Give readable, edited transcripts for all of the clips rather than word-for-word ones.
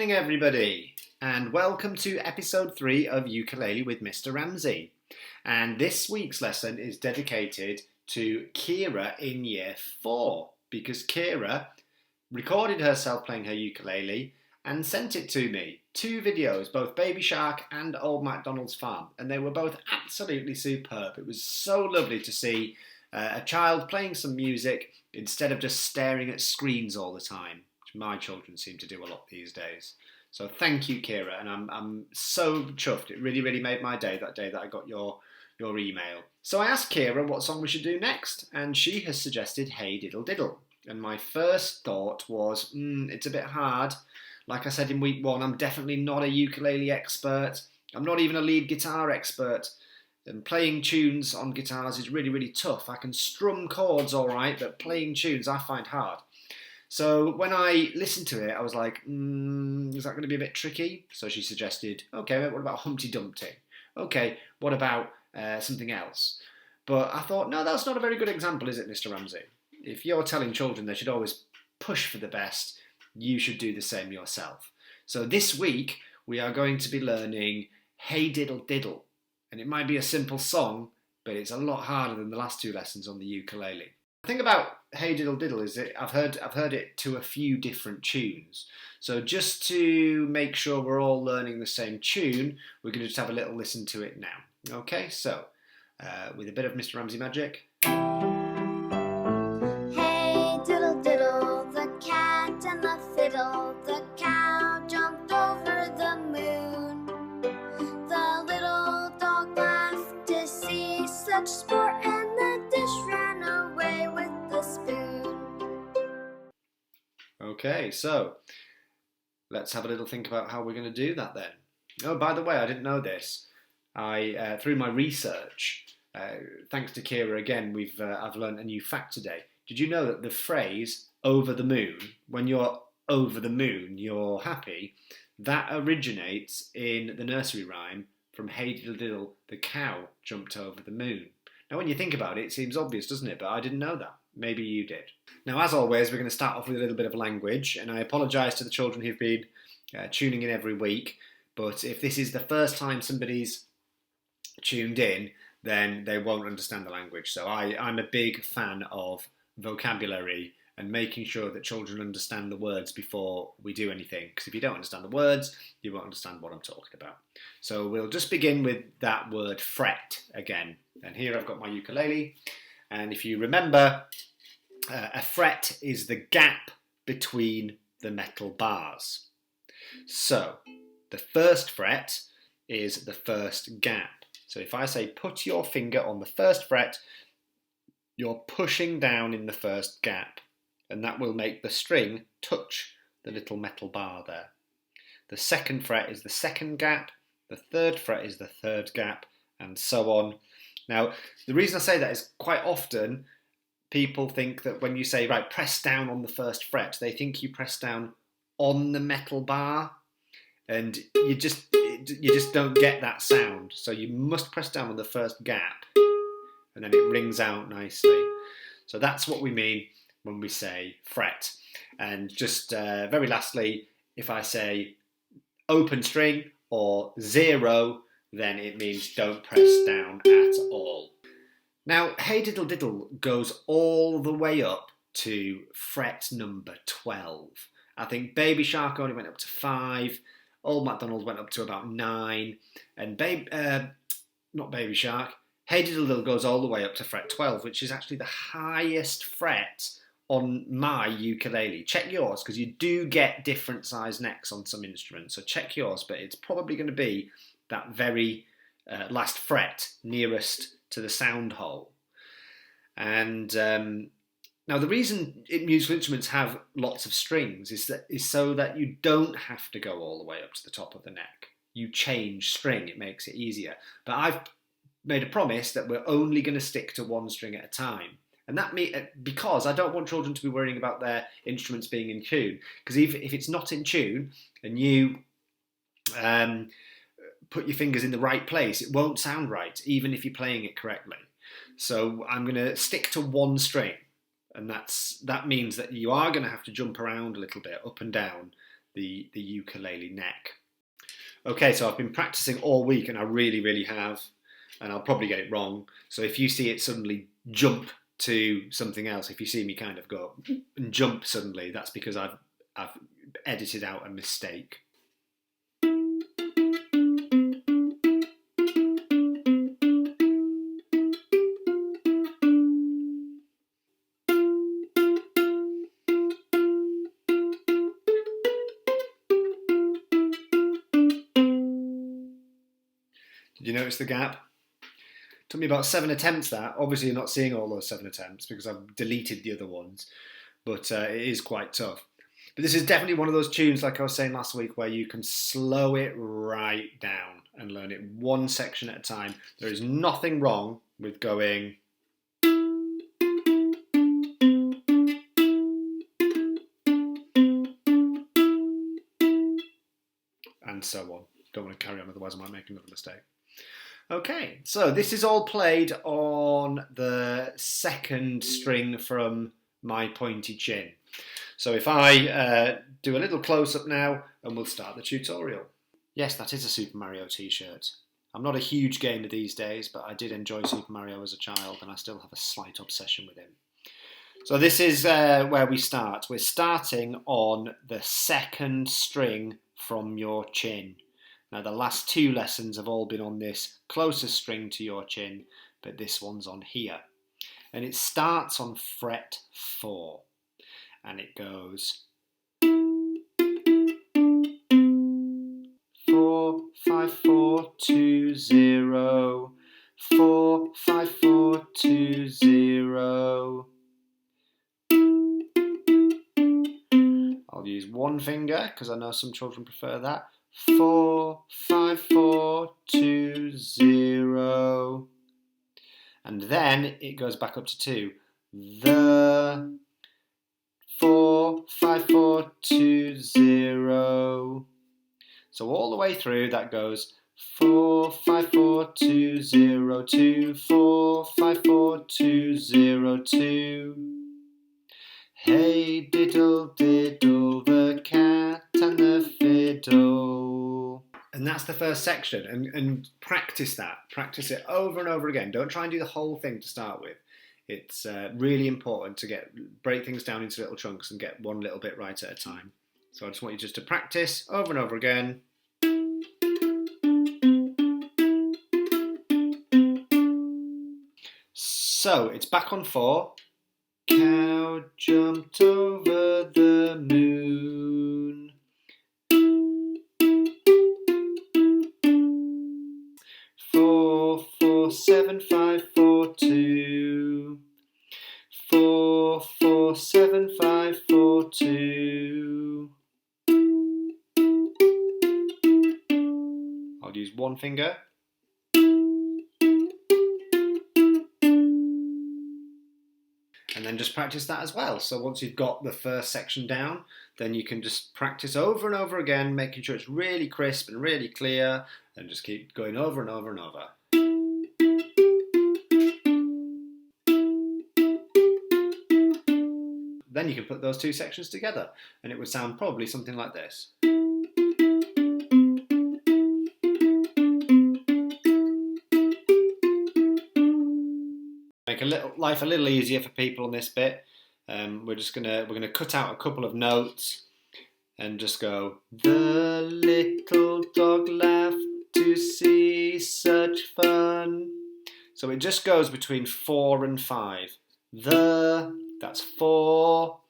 evening, everybody, and welcome to episode 3 of Ukulele with Mr. Ramsay. And this week's lesson is dedicated to Kira in year 4, because Kira recorded herself playing her ukulele and sent it to me. 2 videos, both Baby Shark and Old MacDonald's Farm, and they were both absolutely superb. It was so lovely to see a child playing some music instead of just staring at screens all the time. My children seem to do a lot these days. So thank you, Kira, and I'm so chuffed. It really made my day that I got your email. So I asked Kira what song we should do next, and she has suggested Hey Diddle Diddle. And my first thought was, it's a bit hard. Like I said in week 1, I'm definitely not a ukulele expert. I'm not even a lead guitar expert. And playing tunes on guitars is really tough. I can strum chords all right, but playing tunes I find hard. So when I listened to it, I was like, is that going to be a bit tricky? So she suggested, okay, what about Humpty Dumpty? Okay, what about something else? But I thought, no, that's not a very good example, is it, Mr. Ramsay? If you're telling children they should always push for the best, you should do the same yourself. So this week, we are going to be learning Hey Diddle Diddle. And it might be a simple song, but it's a lot harder than the last 2 lessons on the ukulele. The thing about Hey Diddle Diddle is that I've heard it to a few different tunes. So just to make sure we're all learning the same tune, we're going to just have a little listen to it now. Okay, so with a bit of Mr. Ramsay magic. Hey diddle diddle, the cat and the fiddle, the cow jumped over the moon. The little dog laughed to see such sport, and the dish ran away with the spoon. Okay, so let's have a little think about how we're going to do that then. Oh, by the way, I didn't know this. I through my research, thanks to Kira again, I've learned a new fact today. Did you know that the phrase "over the moon," when you're over the moon, you're happy, that originates in the nursery rhyme from Hey Diddle Diddle, the cow jumped over the moon. Now, when you think about it, it seems obvious, doesn't it? But I didn't know that. Maybe you did. Now, as always, we're going to start off with a little bit of language, and I apologise to the children who've been tuning in every week, but if this is the first time somebody's tuned in, then they won't understand the language. So I'm a big fan of vocabulary and making sure that children understand the words before we do anything, because if you don't understand the words, you won't understand what I'm talking about. So we'll just begin with that word fret again. And here I've got my ukulele, and if you remember, a fret is the gap between the metal bars. So the first fret is the first gap. So if I say put your finger on the first fret, you're pushing down in the first gap, and that will make the string touch the little metal bar there. The second fret is the second gap, the third fret is the third gap, and so on. Now, the reason I say that is quite often people think that when you say, right, press down on the first fret, they think you press down on the metal bar, and you just don't get that sound. So you must press down on the first gap, and then it rings out nicely. So that's what we mean when we say fret. And just very lastly, if I say open string or 0, then it means don't press down at all. Now, Hey Diddle Diddle goes all the way up to fret number 12. I think Baby Shark only went up to 5, Old MacDonald went up to about 9, and not Baby Shark, Hey Diddle Diddle goes all the way up to fret 12, which is actually the highest fret on my ukulele. Check yours, because you do get different size necks on some instruments, so check yours, but it's probably going to be that very last fret nearest to the sound hole. And now the reason musical instruments have lots of strings is so that you don't have to go all the way up to the top of the neck. You change string, it makes it easier. But I've made a promise that we're only going to stick to one string at a time. And that because I don't want children to be worrying about their instruments being in tune. Because if it's not in tune and you put your fingers in the right place, it won't sound right, even if you're playing it correctly. So I'm going to stick to one string, and that means that you are going to have to jump around a little bit, up and down, the ukulele neck. Okay, so I've been practicing all week and I really, really have, and I'll probably get it wrong. So if you see it suddenly jump to something else, if you see me kind of go and jump suddenly, that's because I've edited out a mistake. Did you notice the gap? Took me about 7 attempts that. Obviously you're not seeing all those 7 attempts because I've deleted the other ones, but it is quite tough. But this is definitely one of those tunes, like I was saying last week, where you can slow it right down and learn it one section at a time. There is nothing wrong with going and so on. Don't want to carry on, otherwise I might make another mistake. Okay, so this is all played on the 2nd string from my pointy chin. So if I do a little close-up now, and we'll start the tutorial. Yes, that is a Super Mario t-shirt. I'm not a huge gamer these days, but I did enjoy Super Mario as a child, and I still have a slight obsession with him. So this is where we start. We're starting on the 2nd string from your chin. Now the last 2 lessons have all been on this closest string to your chin, but this one's on here. And it starts on fret 4. And it goes 4, 5, 4, 2, 0, 4, 5, 4, 2, 0. I'll use one finger because I know some children prefer that. 4, 5, 4, 2, 0. And then it goes back up to 2. The 4, 5, 4, 2, 0. So all the way through that goes 4, 5, 4, 2, 0, 2, 4, 5, 4, 2, 0, 2. Hey diddle diddle, the cat and the fiddle. And that's the first section, and practice that. Practice it over and over again. Don't try and do the whole thing to start with. It's really important to break things down into little chunks and get one little bit right at a time. So I just want you just to practice over and over again. So it's back on 4. Cow jumped over the moon. 4, 4, 7, 5, 4, 2. 4, 4, 7, 5, 4, 2. I'll use one finger. And then just practice that as well. So once you've got the first section down, then you can just practice over and over again, making sure it's really crisp and really clear, and just keep going over and over and over. Then you can put those 2 sections together, and it would sound probably something like this. Make life a little easier for people on this bit. We're gonna cut out a couple of notes and just go. The little dog laughed to see such fun. So it just goes between 4 and 5. That's 4.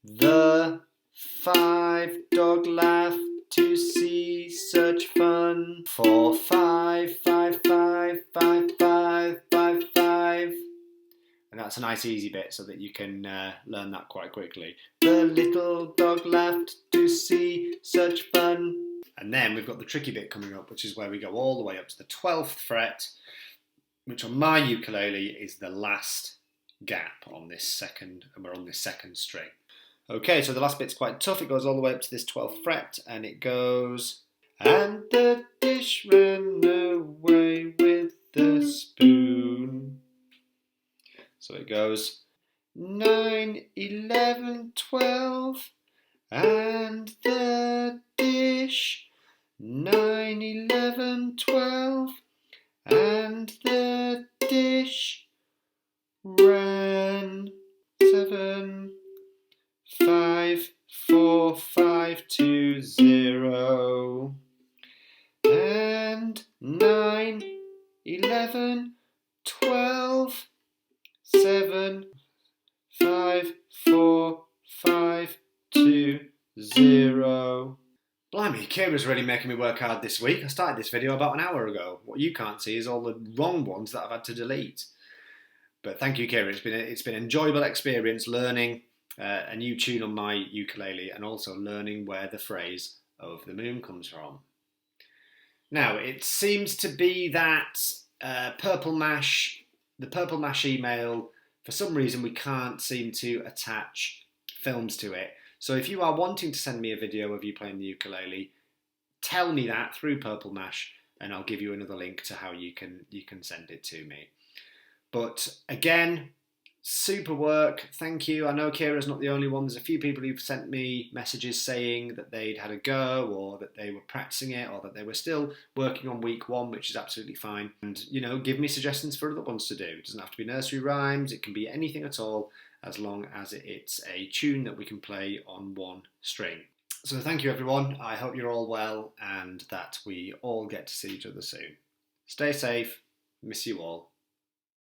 The 5 dog laughed to see such fun. 4, 5, 5, 5, 5, 5, 5, 5. And that's a nice easy bit so that you can learn that quite quickly. The little dog laughed to see such fun. And then we've got the tricky bit coming up, which is where we go all the way up to the 12th fret, which on my ukulele is the last gap on this second, and we're on this 2nd string. Okay, so the last bit's quite tough. It goes all the way up to this 12th fret, and it goes, and the dish ran away with the spoon. So it goes 9, 11, 12, and the dish. 9, 11, 12, and the dish ran. 7, 5, 4, 5, 2, 0, and 9, 11, 12, 7, 5, 4, 5, 2, 0. Blimey, Kira's really making me work hard this week. I started this video about an hour ago. What you can't see is all the wrong ones that I've had to delete. But thank you, Kira. It's been an enjoyable experience learning a new tune on my ukulele and also learning where the phrase "over the moon" comes from. Now, it seems to be that the Purple Mash email, for some reason we can't seem to attach films to it. So if you are wanting to send me a video of you playing the ukulele, tell me that through Purple Mash and I'll give you another link to how you can send it to me. But again, super work, thank you. I know Kira's not the only one. There's a few people who've sent me messages saying that they'd had a go or that they were practicing it or that they were still working on week 1, which is absolutely fine. And, you know, give me suggestions for other ones to do. It doesn't have to be nursery rhymes. It can be anything at all as long as it's a tune that we can play on one string. So thank you, everyone. I hope you're all well and that we all get to see each other soon. Stay safe. Miss you all.